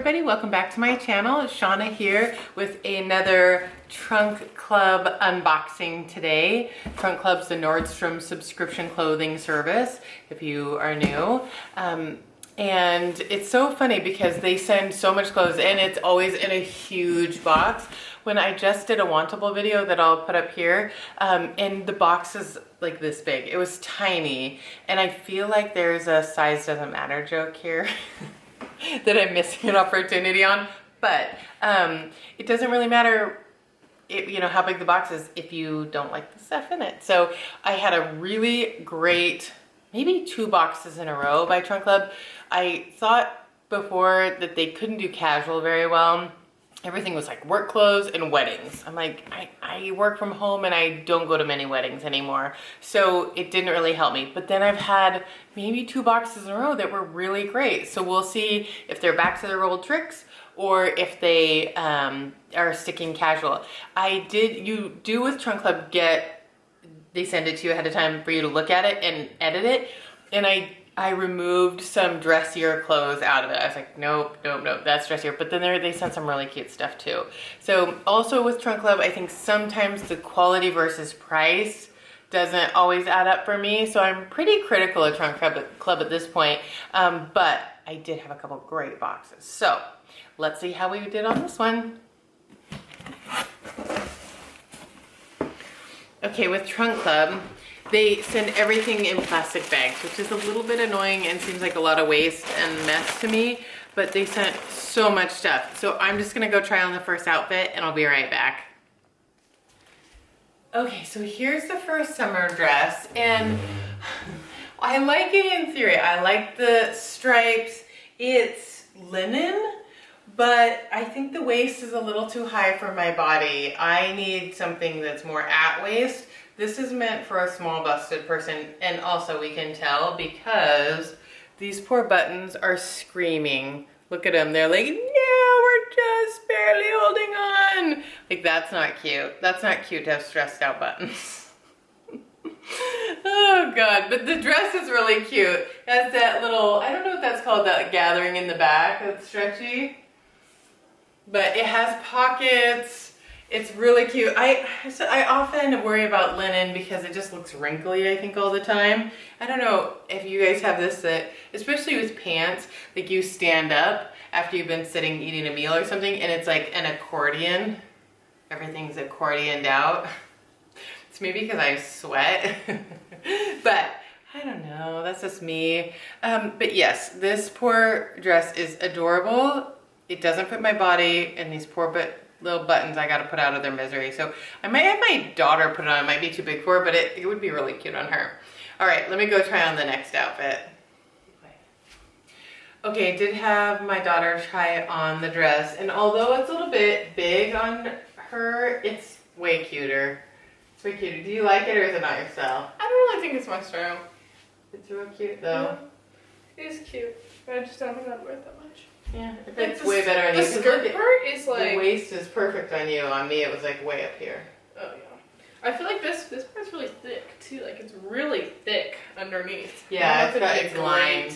everybody, welcome back to my channel. Shawna here with another Trunk Club unboxing today. Trunk Club's the Nordstrom subscription clothing service, if you are new. And it's so funny because they send so much clothes and it's always in a huge box. When I just did a wantable video that I'll put up here, and the box is like this big. It was tiny, and I feel like there's a size doesn't matter joke here that I'm missing an opportunity on, but it doesn't really matter you know how big the box is if you don't like the stuff in it. So I had a really great, maybe 2 boxes in a row by Trunk Club. I thought before that they couldn't do casual very well. Everything was like work clothes and weddings. I'm like, I work from home and I don't go to many weddings anymore. So it didn't really help me. But then I've had maybe 2 boxes in a row that were really great. So we'll see if they're back to their old tricks or if they are sticking casual. You do with Trunk Club they send it to you ahead of time for you to look at it and edit it. And I removed some dressier clothes out of it. I was like, nope, that's dressier. But then they sent some really cute stuff too. So also with Trunk Club, I think sometimes the quality versus price doesn't always add up for me. So I'm pretty critical of Trunk Club at this point. But I did have a couple great boxes. So let's see how we did on this one. Okay, with Trunk Club, they send everything in plastic bags, which is a little bit annoying and seems like a lot of waste and mess to me, but they sent so much stuff. So I'm just gonna go try on the first outfit and I'll be right back. Okay, so here's the first summer dress, and I like it in theory. I like the stripes. It's linen, but I think the waist is a little too high for my body. I need something that's more at waist. This is meant for a small busted person, and also we can tell because these poor buttons are screaming. Look at them, they're like, no, we're just barely holding on. Like, that's not cute. That's not cute to have stressed out buttons. Oh God, but the dress is really cute. It has that little, I don't know what that's called, that gathering in the back that's stretchy. But it has pockets. It's really cute. I often worry about linen because it just looks wrinkly, I think, all the time. I don't know if you guys have this, that especially with pants, like you stand up after you've been sitting eating a meal or something and it's like an accordion. Everything's accordioned out. It's maybe because I sweat. But I don't know, that's just me. But yes, this poor dress is adorable. It doesn't fit my body, and these poor little buttons I gotta put out of their misery. So I might have my daughter put it on. It might be too big for her, but it would be really cute on her. All right, let me go try on the next outfit. Okay, I did have my daughter try on the dress, and although it's a little bit big on her, it's way cuter. It's way cuter. Do you like it, or is it not your style? I don't really think it's my style. It's real cute though. Yeah, it is cute, but I just don't think I'd wear it that much. Yeah, it fits way better on you. The skirt part is like... The waist is perfect on you. On me, it was like way up here. Oh yeah. I feel like this part's really thick too. Like it's really thick underneath. Yeah, it's lined.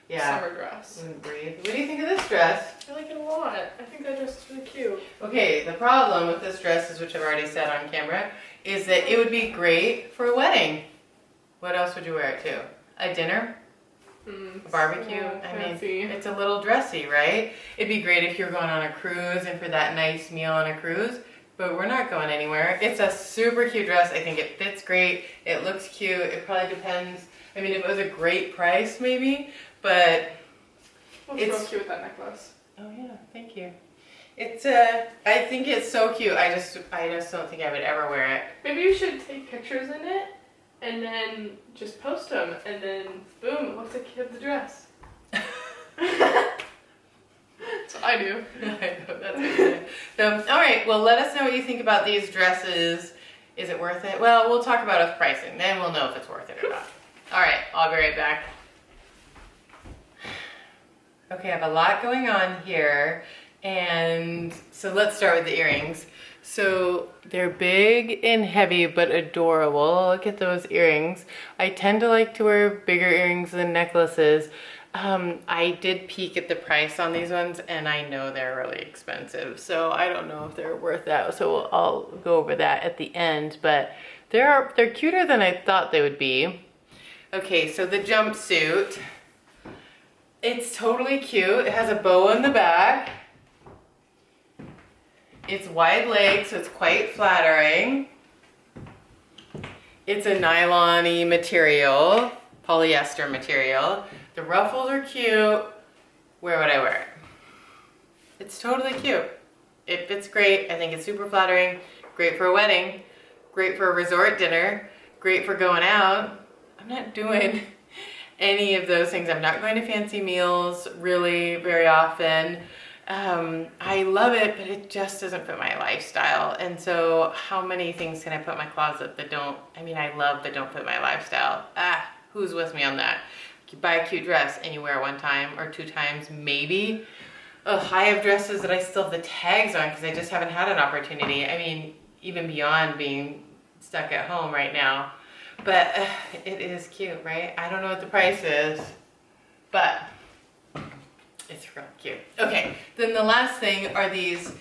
Yeah. Summer dress. Breathe. What do you think of this dress? I like it a lot. I think that dress is really cute. Okay, the problem with this dress is, which I've already said on camera, is that it would be great for a wedding. What else would you wear it to? A dinner? A barbecue? I mean, it's a little dressy, right? It'd be great if you were going on a cruise and for that nice meal on a cruise, but we're not going anywhere. It's a super cute dress. I think it fits great. It looks cute. It probably depends. I mean, if it was a great price, maybe, but looks real cute with that necklace. Oh yeah, thank you. It's I think it's so cute. I just don't think I would ever wear it. Maybe you should take pictures in it and then just post them, and then boom, it looks like you have the dress. That's what I do. I know, that's good. So, all right, well, let us know what you think about these dresses. Is it worth it? Well, we'll talk about it with pricing. Then we'll know if it's worth it or not. All right, I'll be right back. Okay, I have a lot going on here. And so let's start with the earrings. So they're big and heavy, but adorable. Look at those earrings. I tend to like to wear bigger earrings than necklaces. I did peek at the price on these ones and I know they're really expensive. So I don't know if they're worth that. So I'll go over that at the end, but they're cuter than I thought they would be. Okay, so the jumpsuit. It's totally cute. It has a bow in the back. It's wide leg, so it's quite flattering. It's a nylon-y material, polyester material. The ruffles are cute. Where would I wear it? It's totally cute. It fits great. I think it's super flattering. Great for a wedding. Great for a resort dinner. Great for going out. I'm not doing any of those things. I'm not going to fancy meals really very often. I love it, but it just doesn't fit my lifestyle. And so how many things can I put in my closet that don't, I mean, I love but don't fit my lifestyle? Who's with me on that? You buy a cute dress and you wear it one time or two times, maybe. Ugh, I have dresses that I still have the tags on because I just haven't had an opportunity. I mean, even beyond being stuck at home right now. But it is cute, right? I don't know what the price is, but it's real cute. Okay, then the last thing are these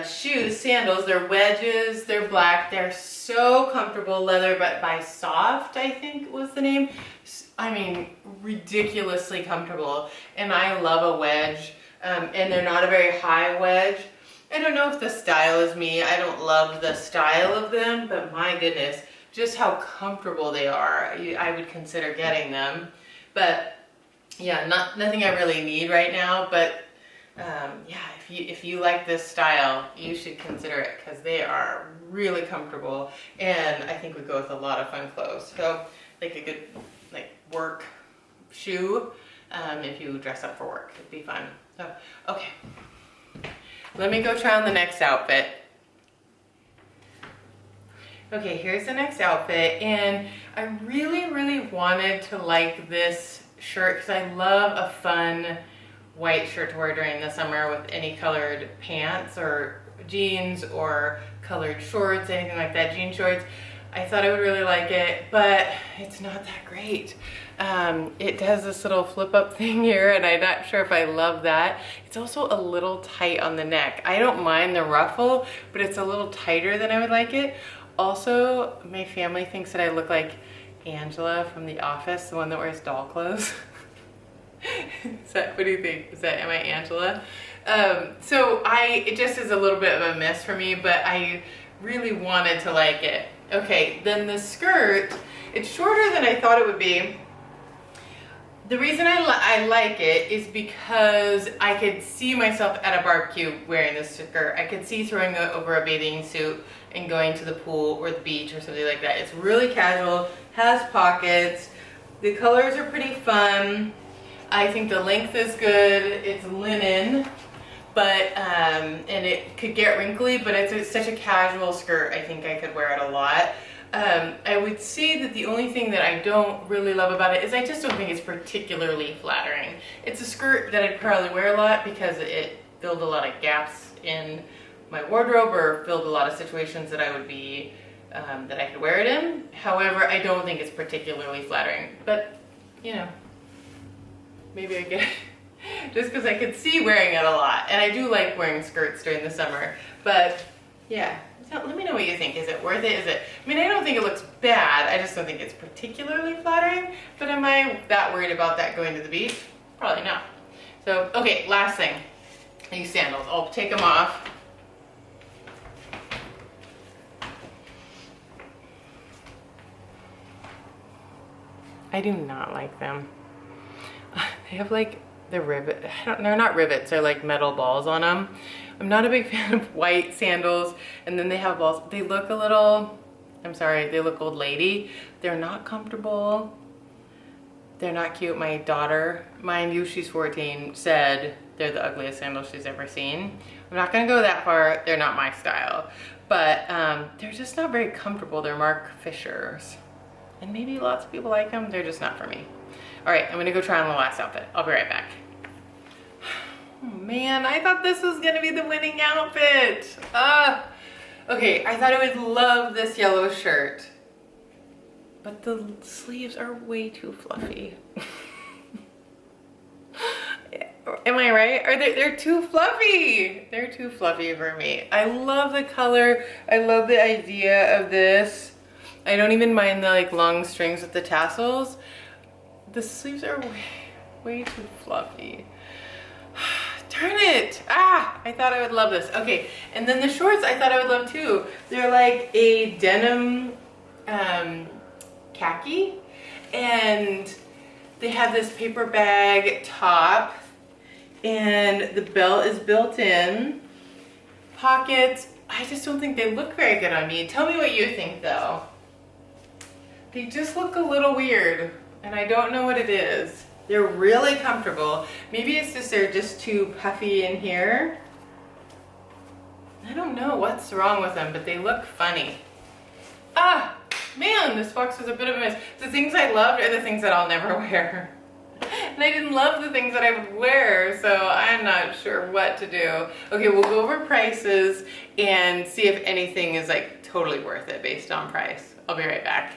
shoes, sandals. They're wedges, they're black. They're so comfortable, leather, but by Sofft, I think was the name. I mean, ridiculously comfortable. And I love a wedge, and they're not a very high wedge. I don't know if the style is me. I don't love the style of them, but my goodness, just how comfortable they are. I would consider getting them. But yeah, nothing I really need right now, but yeah, if you like this style, you should consider it because they are really comfortable and I think would go with a lot of fun clothes. So like a good work shoe, if you dress up for work, it'd be fun. So, okay, let me go try on the next outfit. Okay, here's the next outfit, and I really wanted to like this shirt because I love a fun white shirt to wear during the summer with any colored pants or jeans or colored shorts, anything like that, jean shorts. I thought I would really like it, but it's not that great. It does this little flip up thing here and I'm not sure if I love that. It's also a little tight on the neck. I don't mind the ruffle, but it's a little tighter than I would like it. Also, my family thinks that I look like Angela from The Office, the one that wears doll clothes. What do you think? Am I Angela? So it just is a little bit of a miss for me, but I really wanted to like it. Okay, then the skirt, it's shorter than I thought it would be. The reason I like it is because I could see myself at a barbecue wearing this skirt. I could see throwing it over a bathing suit and going to the pool or the beach or something like that. It's really casual, has pockets. The colors are pretty fun. I think the length is good. It's linen, but and it could get wrinkly, but it's such a casual skirt. I think I could wear it a lot. I would say that the only thing that I don't really love about it is I just don't think it's particularly flattering. It's a skirt that I'd probably wear a lot because it filled a lot of gaps in my wardrobe or filled a lot of situations that I would be, that I could wear it in. However, I don't think it's particularly flattering, but you know, maybe I get it just because I could see wearing it a lot. And I do like wearing skirts during the summer, but yeah. So let me know what you think. Is it worth it? I mean, I don't think it looks bad. I just don't think it's particularly flattering. But am I that worried about that going to the beach? Probably not. So, okay, last thing. These sandals. I'll take them off. I do not like them. They have like the rivet. They're not rivets. They're like metal balls on them. I'm not a big fan of white sandals, and then they have balls. They look a little, I'm sorry, they look old lady. They're not comfortable. They're not cute. My daughter, mind you, she's 14, said they're the ugliest sandals she's ever seen. I'm not gonna go that far. They're not my style, but they're just not very comfortable. They're Marc Fisher's, and maybe lots of people like them. They're just not for me. All right, I'm gonna go try on the last outfit. I'll be right back. Oh man, I thought this was gonna be the winning outfit. Okay, I thought I would love this yellow shirt, but the sleeves are way too fluffy. Am I right? They're too fluffy. They're too fluffy for me. I love the color. I love the idea of this. I don't even mind the like long strings with the tassels. The sleeves are way too fluffy. Darn it. I thought I would love this. Okay, and then the shorts I thought I would love too. They're like a denim khaki, and they have this paper bag top, and the belt is built in. Pockets, I just don't think they look very good on me. Tell me what you think though. They just look a little weird, and I don't know what it is. They're really comfortable. Maybe it's just they're just too puffy in here. I don't know what's wrong with them, but they look funny. Man, this box was a bit of a mess. The things I loved are the things that I'll never wear. And I didn't love the things that I would wear, so I'm not sure what to do. Okay, we'll go over prices and see if anything is like totally worth it based on price. I'll be right back.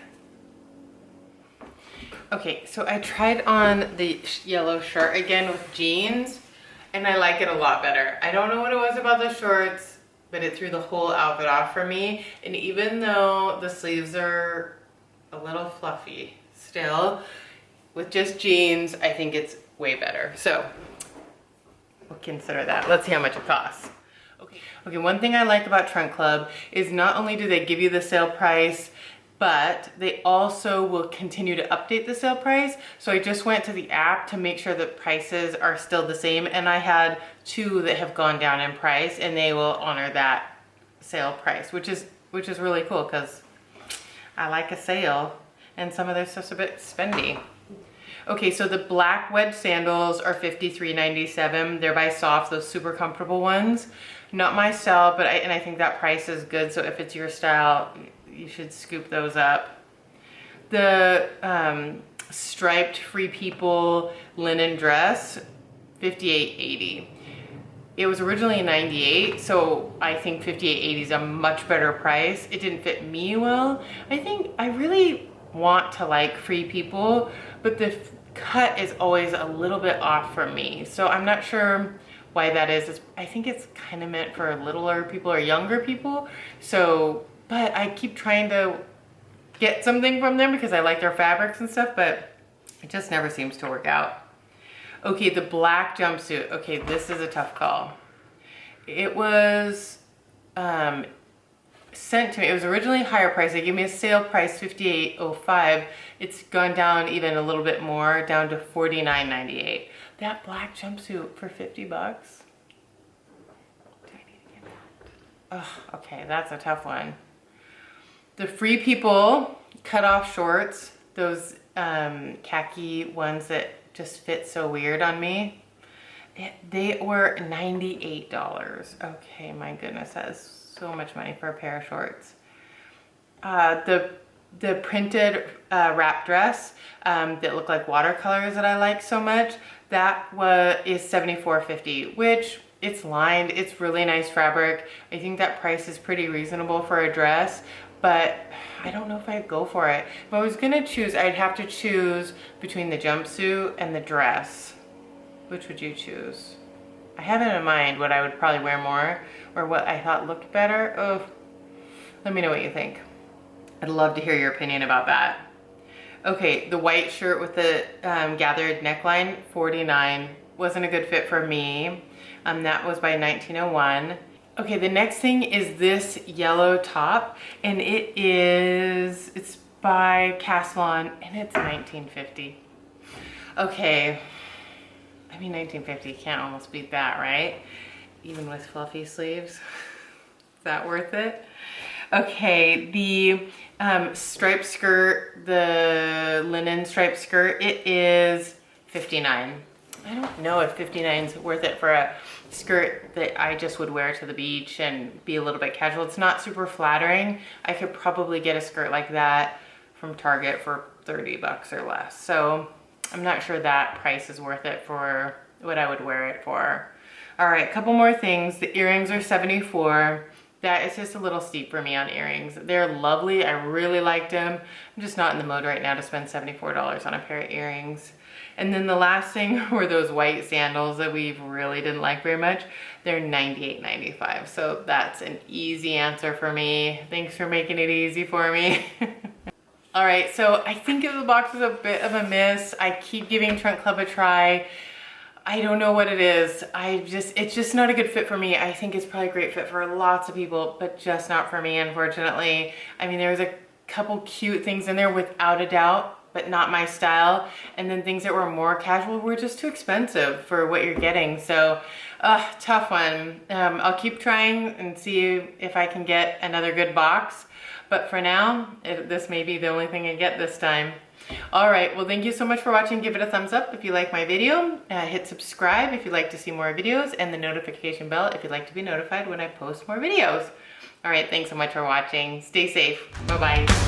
Okay, so I tried on the yellow shirt again with jeans, and I like it a lot better. I don't know what it was about the shorts, but it threw the whole outfit off for me. And even though the sleeves are a little fluffy still, with just jeans, I think it's way better. So we'll consider that. Let's see how much it costs. Okay, one thing I like about Trunk Club is not only do they give you the sale price, but they also will continue to update the sale price. So I just went to the app to make sure that prices are still the same, and I had 2 that have gone down in price, and they will honor that sale price, which is really cool because I like a sale, and some of their stuff's a bit spendy. Okay, so the black wedge sandals are $53.97. They're by Sofft, those super comfortable ones. Not my style, but I think that price is good. So if it's your style, you should scoop those up. The striped Free People linen dress, $58.80. It was originally $98, so I think $58.80 is a much better price. It didn't fit me well. I think I really want to like Free People, but the cut is always a little bit off for me. So I'm not sure why that is. I think it's kind of meant for littler people or younger people. So, but I keep trying to get something from them because I like their fabrics and stuff, but it just never seems to work out. Okay, the black jumpsuit. Okay, this is a tough call. It was sent to me. It was originally higher price. They gave me a sale price, $58.05. It's gone down even a little bit more, down to $49.98. That black jumpsuit for 50 bucks. Do I need to get that? Oh, okay, that's a tough one. The Free People cutoff shorts, those khaki ones that just fit so weird on me. They were $98. Okay, my goodness, that is so much money for a pair of shorts. The printed wrap dress that look like watercolors that I like so much, that is $74.50, which it's lined. It's really nice fabric. I think that price is pretty reasonable for a dress, but I don't know if I'd go for it. If I was gonna choose, I'd have to choose between the jumpsuit and the dress. Which would you choose? I have it in mind what I would probably wear more, or what I thought looked better. Oh, let me know what you think. I'd love to hear your opinion about that. Okay, the white shirt with the gathered neckline, $49. Wasn't a good fit for me. That was by 1901. Okay, the next thing is this yellow top, and it's by Caslon, and it's $19.50. Okay, I mean 1950, can't almost beat that, right? Even with fluffy sleeves. Is that worth it? Okay, the striped skirt, the linen striped skirt, it is $59. I don't know if $59 is worth it for a skirt that I just would wear to the beach and be a little bit casual. It's not super flattering. I could probably get a skirt like that from Target for 30 bucks or less. So I'm not sure that price is worth it for what I would wear it for. All right, couple more things. The earrings are $74. That is just a little steep for me on earrings. They're lovely. I really liked them. I'm just not in the mode right now to spend $74 on a pair of earrings. And then the last thing were those white sandals that we really didn't like very much. They're $98.95. So that's an easy answer for me. Thanks for making it easy for me. All right, so I think the box is a bit of a miss. I keep giving Trunk Club a try. I don't know what it is. It's just not a good fit for me. I think it's probably a great fit for lots of people, but just not for me, unfortunately. I mean, there was a couple cute things in there without a doubt, but not my style. And then things that were more casual were just too expensive for what you're getting. So, tough one. I'll keep trying and see if I can get another good box. But for now, this may be the only thing I get this time. All right, well, thank you so much for watching. Give it a thumbs up if you like my video. Hit subscribe if you'd like to see more videos, and the notification bell if you'd like to be notified when I post more videos. All right, thanks so much for watching. Stay safe. Bye-bye.